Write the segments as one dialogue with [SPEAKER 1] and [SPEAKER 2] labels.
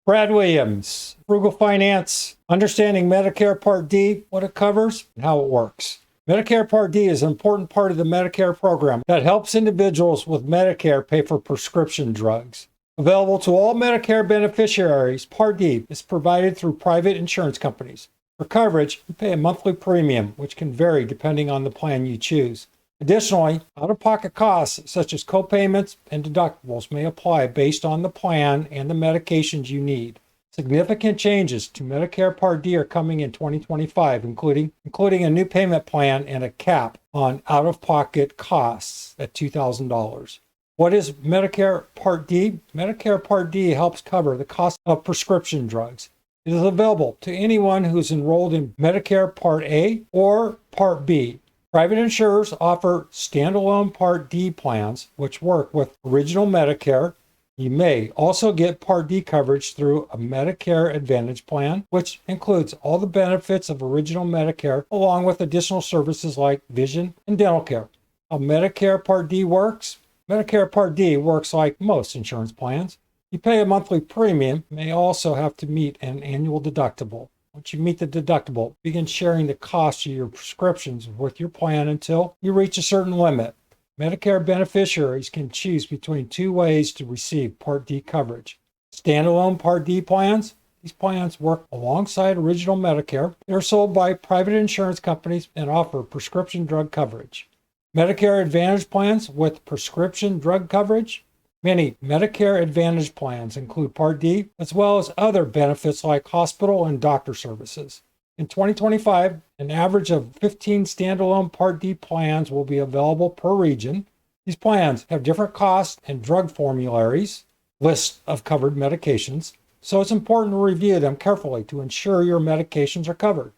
[SPEAKER 1] Brad Williams, Frugal Finance, understanding Medicare Part D, what it covers, and how it works. Medicare Part D is an important part of the Medicare program that helps individuals with Medicare pay for prescription drugs. Available to all Medicare beneficiaries, Part D is provided through private insurance companies. For coverage, you pay a monthly premium, which can vary depending on the plan you choose. Additionally, out-of-pocket costs such as copayments and deductibles may apply based on the plan and the medications you need. Significant changes to Medicare Part D are coming in 2025, including a new payment plan and a cap on out-of-pocket costs at $2,000. What is Medicare Part D? Medicare Part D helps cover the cost of prescription drugs. It is available to anyone who is enrolled in Medicare Part A or Part B. Private insurers offer standalone Part D plans, which work with original Medicare. You may also get Part D coverage through a Medicare Advantage plan, which includes all the benefits of original Medicare, along with additional services like vision and dental care. How Medicare Part D works? Medicare Part D works like most insurance plans. You pay a monthly premium, may also have to meet an annual deductible. Once you meet the deductible, begin sharing the cost of your prescriptions with your plan until you reach a certain limit. Medicare beneficiaries can choose between two ways to receive Part D coverage. Standalone Part D plans. These plans work alongside original Medicare. They are sold by private insurance companies and offer prescription drug coverage. Medicare Advantage plans with prescription drug coverage. Many Medicare Advantage plans include Part D, as well as other benefits like hospital and doctor services. In 2025, an average of 15 standalone Part D plans will be available per region. These plans have different costs and drug formularies, lists of covered medications, so it's important to review them carefully to ensure your medications are covered.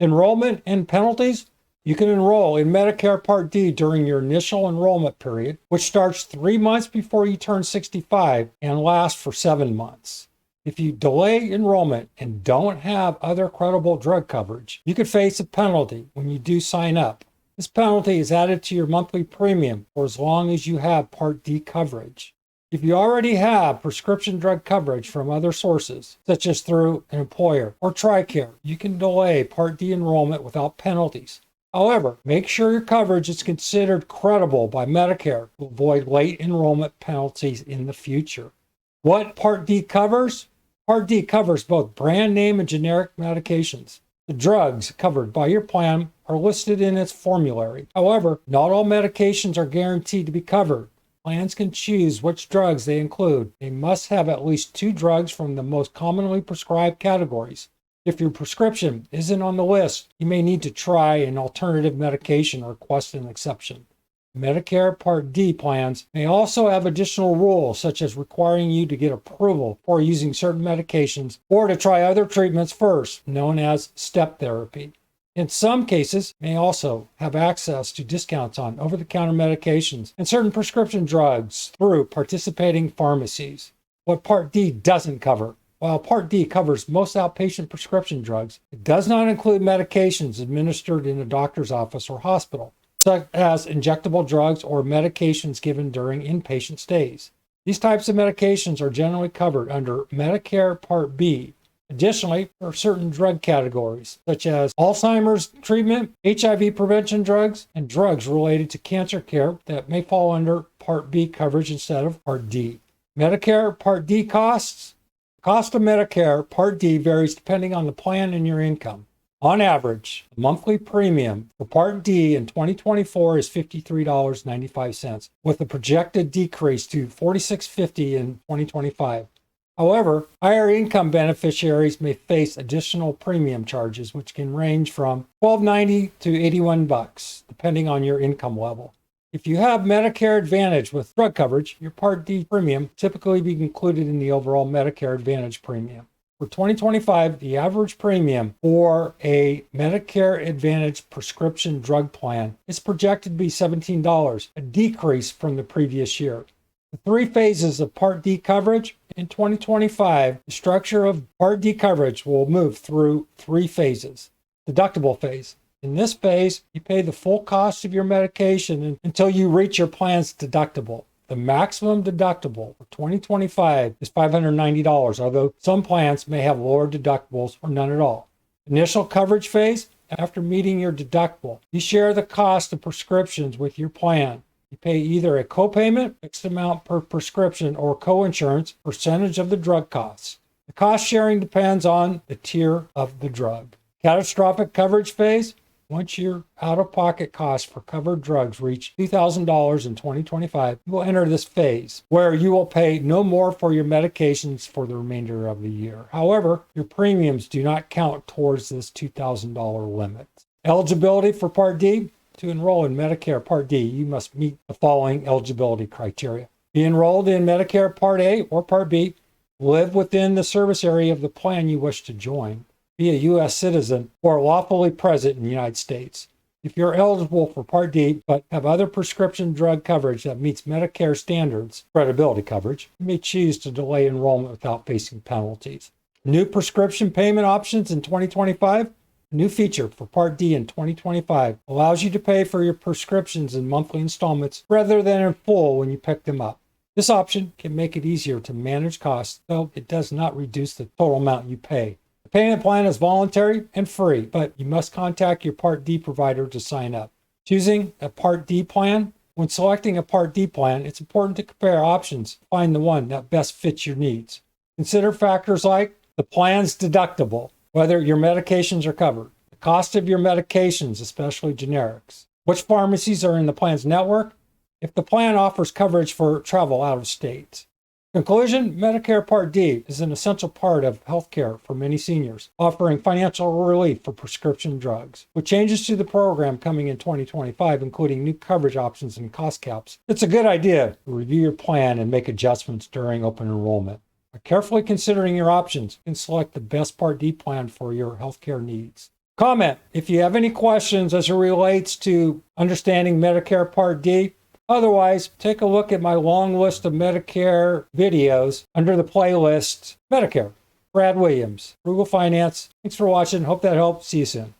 [SPEAKER 1] Enrollment and penalties. You can enroll in Medicare Part D during your initial enrollment period, which starts 3 months before you turn 65 and lasts for 7 months. If you delay enrollment and don't have other credible drug coverage, you could face a penalty when you do sign up. This penalty is added to your monthly premium for as long as you have Part D coverage. If you already have prescription drug coverage from other sources, such as through an employer or TRICARE, you can delay Part D enrollment without penalties. However, make sure your coverage is considered credible by Medicare to avoid late enrollment penalties in the future. What Part D covers? Part D covers both brand name and generic medications. The drugs covered by your plan are listed in its formulary. However, not all medications are guaranteed to be covered. Plans can choose which drugs they include. They must have at least 2 drugs from the most commonly prescribed categories. If your prescription isn't on the list, you may need to try an alternative medication or request an exception. Medicare Part D plans may also have additional rules, such as requiring you to get approval for using certain medications or to try other treatments first, known as step therapy. In some cases, may also have access to discounts on over-the-counter medications and certain prescription drugs through participating pharmacies. What Part D doesn't cover. While Part D covers most outpatient prescription drugs, it does not include medications administered in a doctor's office or hospital, such as injectable drugs or medications given during inpatient stays. These types of medications are generally covered under Medicare Part B. Additionally, there are certain drug categories, such as Alzheimer's treatment, HIV prevention drugs, and drugs related to cancer care that may fall under Part B coverage instead of Part D. Medicare Part D costs. The cost of Medicare Part D varies depending on the plan and your income. On average, the monthly premium for Part D in 2024 is $53.95, with a projected decrease to $46.50 in 2025. However, higher income beneficiaries may face additional premium charges, which can range from $12.90 to $81, depending on your income level. If you have Medicare Advantage with drug coverage, your Part D premium typically be included in the overall Medicare Advantage premium. For 2025, the average premium for a Medicare Advantage prescription drug plan is projected to be $17, a decrease from the previous year. The 3 phases of Part D coverage. In 2025, the structure of Part D coverage will move through 3 phases. Deductible phase. In this phase, you pay the full cost of your medication until you reach your plan's deductible. The maximum deductible for 2025 is $590, although some plans may have lower deductibles or none at all. Initial coverage phase, after meeting your deductible, you share the cost of prescriptions with your plan. You pay either a copayment, fixed amount per prescription, or coinsurance, percentage of the drug costs. The cost sharing depends on the tier of the drug. Catastrophic coverage phase, once your out-of-pocket costs for covered drugs reach $2,000 in 2025, you will enter this phase where you will pay no more for your medications for the remainder of the year. However, your premiums do not count towards this $2,000 limit. Eligibility for Part D. To enroll in Medicare Part D, you must meet the following eligibility criteria. Be enrolled in Medicare Part A or Part B. Live within the service area of the plan you wish to join. Be a U.S. citizen or lawfully present in the United States. If you're eligible for Part D but have other prescription drug coverage that meets Medicare standards, credibility coverage, you may choose to delay enrollment without facing penalties. New prescription payment options in 2025. A new feature for Part D in 2025 allows you to pay for your prescriptions in monthly installments rather than in full when you pick them up. This option can make it easier to manage costs, though it does not reduce the total amount you pay. The payment plan is voluntary and free, but you must contact your Part D provider to sign up. Choosing a Part D plan. When selecting a Part D plan, it's important to compare options to find the one that best fits your needs. Consider factors like the plan's deductible, whether your medications are covered, the cost of your medications, especially generics, which pharmacies are in the plan's network, if the plan offers coverage for travel out of state. Conclusion, Medicare Part D is an essential part of healthcare for many seniors, offering financial relief for prescription drugs. With changes to the program coming in 2025, including new coverage options and cost caps, it's a good idea to review your plan and make adjustments during open enrollment. By carefully considering your options, you can select the best Part D plan for your healthcare needs. Comment if you have any questions as it relates to understanding Medicare Part D. Otherwise, take a look at my long list of Medicare videos under the playlist Medicare. Brad Williams, Frugal Finance. Thanks for watching. Hope that helped. See you soon.